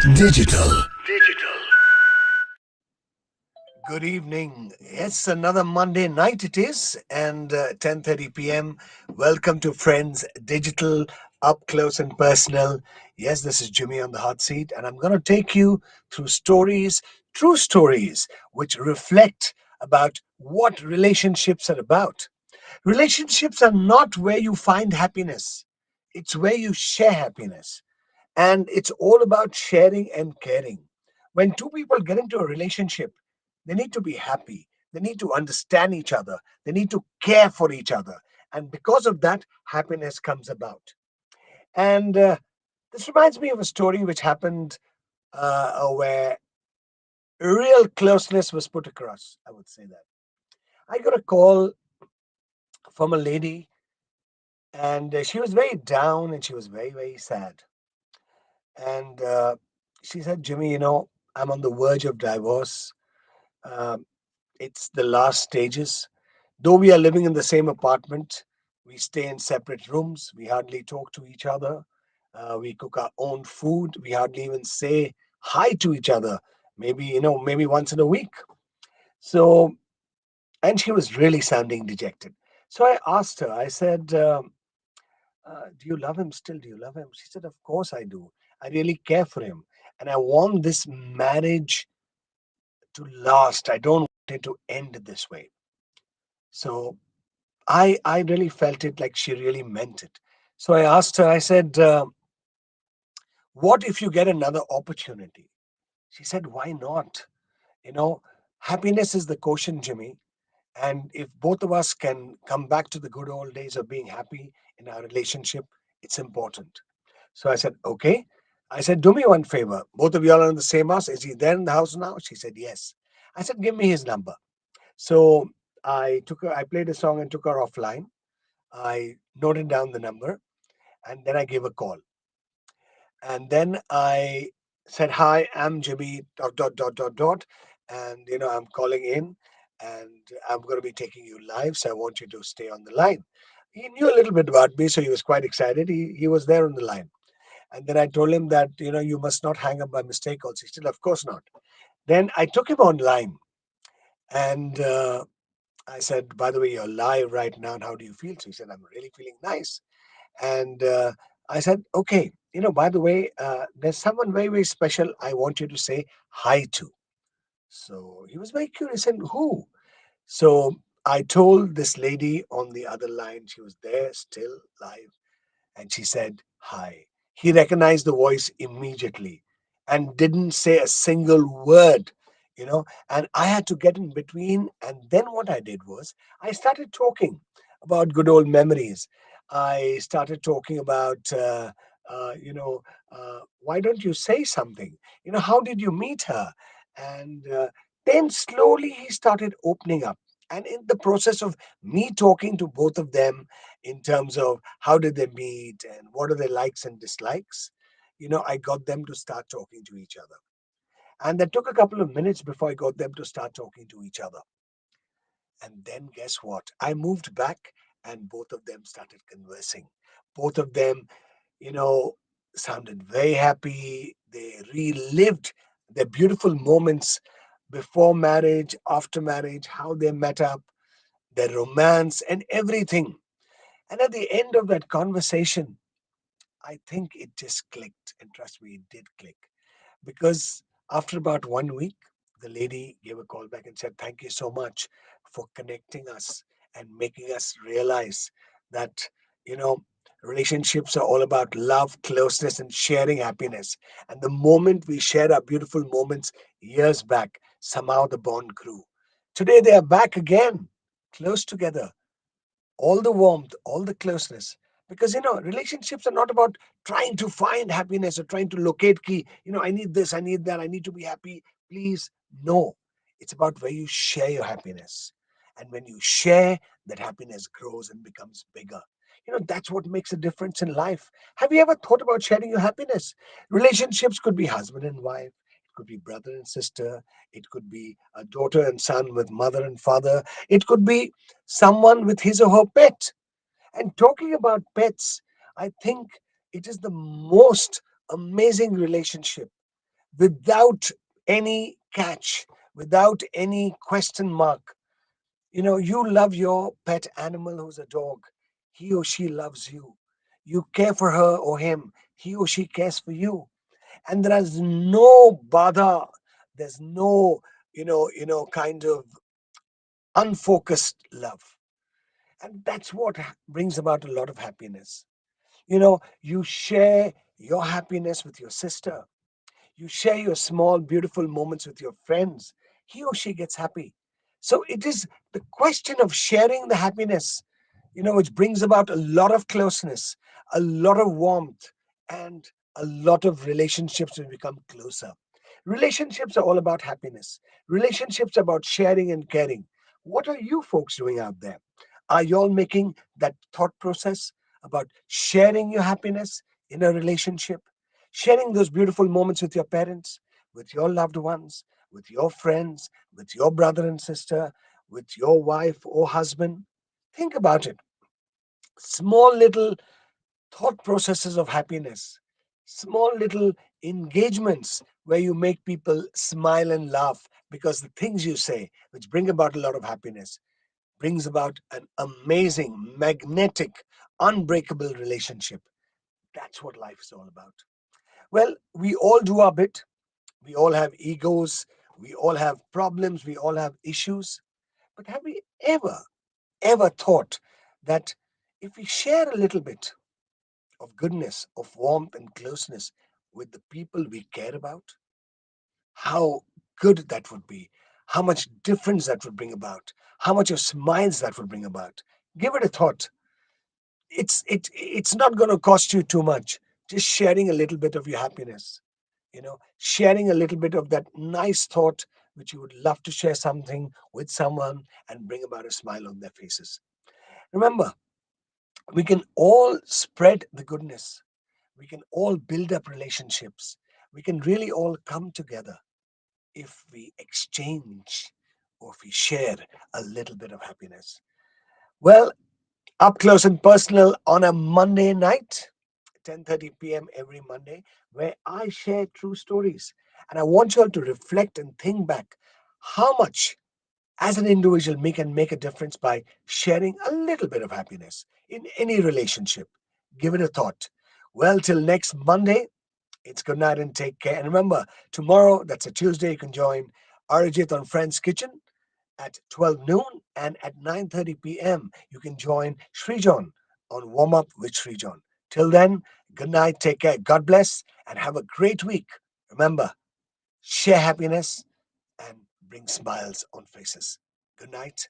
Digital. Good evening. Yes, another Monday night it is, and 10:30 p.m. Welcome to Friends Digital, up close and personal. Yes, this is Jimmy on the hot seat, and I'm going to take you through stories, true stories, which reflect about what relationships are about. Relationships are not where you find happiness; it's where you share happiness. And it's all about sharing and caring. When two people get into a relationship, they need to be happy. They need to understand each other. They need to care for each other. And because of that, happiness comes about. And this reminds me of a story which happened where real closeness was put across. I would say that. I got a call from a lady, and she was very down and she was very, very sad. And she said, Jimmy, I'm on the verge of divorce. Um, it's the last stages. Though we are living in the same apartment, we stay in separate rooms. We hardly talk to each other. We cook our own food. We hardly even say hi to each other. Maybe once in a week. So, and she was really sounding dejected. So I asked her, I said, do you love him still? Do you love him? She said, of course I do. I really care for him. And I want this marriage to last. I don't want it to end this way. So I really felt it like she really meant it. So I asked her, I said, what if you get another opportunity? She said, why not? You know, happiness is the quotient, Jimmy. And if both of us can come back to the good old days of being happy in our relationship, it's important. So I said, okay. I said, do me one favor. Both of you all are in the same house. Is he there in the house now? She said, yes. I said, give me his number. So I played a song and took her offline. I noted down the number and then I gave a call. And then I said, hi, I'm Jimmy, dot, dot, dot, dot, dot. And, I'm calling in and I'm going to be taking you live. So I want you to stay on the line. He knew a little bit about me, so he was quite excited. He was there on the line. And then I told him that, you must not hang up by mistake also. He said, of course not. Then I took him online and I said, by the way, you're live right now. And how do you feel? So he said, I'm really feeling nice. And I said, okay, by the way, there's someone very, very special I want you to say hi to. So he was very curious. And who? So I told this lady on the other line, she was there still live, and she said, hi. He recognized the voice immediately and didn't say a single word, and I had to get in between. And then what I did was I started talking about good old memories. I started talking about, why don't you say something? How did you meet her? And then slowly he started opening up. And in the process of me talking to both of them, in terms of how did they meet and what are their likes and dislikes, I got them to start talking to each other. And that took a couple of minutes before I got them to start talking to each other. And then guess what? I moved back and both of them started conversing. Both of them, you know, sounded very happy. They relived their beautiful moments before marriage, after marriage, how they met up, their romance, and everything. And at the end of that conversation, I think it just clicked. And trust me, it did click. Because after about 1 week, the lady gave a call back and said, thank you so much for connecting us and making us realize that, you know, relationships are all about love, closeness, and sharing happiness. And the moment we shared our beautiful moments years back, somehow the bond grew. Today, they are back again, close together, all the warmth, all the closeness. Because relationships are not about trying to find happiness or trying to locate key. I need this, I need that, I need to be happy. Please, no. It's about where you share your happiness. And when you share, that happiness grows and becomes bigger. That's what makes a difference in life. Have you ever thought about sharing your happiness? Relationships could be husband and wife, it could be brother and sister, it could be a daughter and son with mother and father, it could be someone with his or her pet. And talking about pets, I think it is the most amazing relationship. without any catch, without any question mark. You love your pet animal who's a dog. He or she loves you. You care for her or him. He or she cares for you. And there is no bother. There's no, kind of unfocused love. And that's what brings about a lot of happiness. You share your happiness with your sister. You share your small, beautiful moments with your friends. He or she gets happy. So it is the question of sharing the happiness, which brings about a lot of closeness, a lot of warmth, and a lot of relationships will become closer. Relationships are all about happiness. Relationships are about sharing and caring. What are you folks doing out there? Are you all making that thought process about sharing your happiness in a relationship? Sharing those beautiful moments with your parents, with your loved ones, with your friends, with your brother and sister, with your wife or husband. Think about it. Small little thought processes of happiness, small little engagements where you make people smile and laugh because the things you say, which bring about a lot of happiness, brings about an amazing, magnetic, unbreakable relationship. That's what life is all about. Well, we all do our bit. We all have egos. We all have problems. We all have issues. But have we ever thought that if we share a little bit of goodness, of warmth and closeness with the people we care about, how good that would be, how much difference that would bring about, how much of smiles that would bring about? Give it a thought. It's not going to cost you too much. Just sharing a little bit of your happiness, sharing a little bit of that nice thought which you would love to share something with someone and bring about a smile on their faces. Remember, we can all spread the goodness. We can all build up relationships. We can really all come together if we exchange or if we share a little bit of happiness. Well, up close and personal on a Monday night, 10:30 p.m. every Monday, where I share true stories. And I want you all to reflect and think back how much, as an individual, we can make a difference by sharing a little bit of happiness in any relationship. Give it a thought. Well, till next Monday, it's good night and take care. And remember, tomorrow, that's a Tuesday, you can join Arijit on Friend's Kitchen at 12 noon, and at 9:30 p.m. you can join Srijan on Warm Up with Srijan. Till then, good night, take care, God bless, and have a great week. Remember, share happiness and bring smiles on faces. Good night.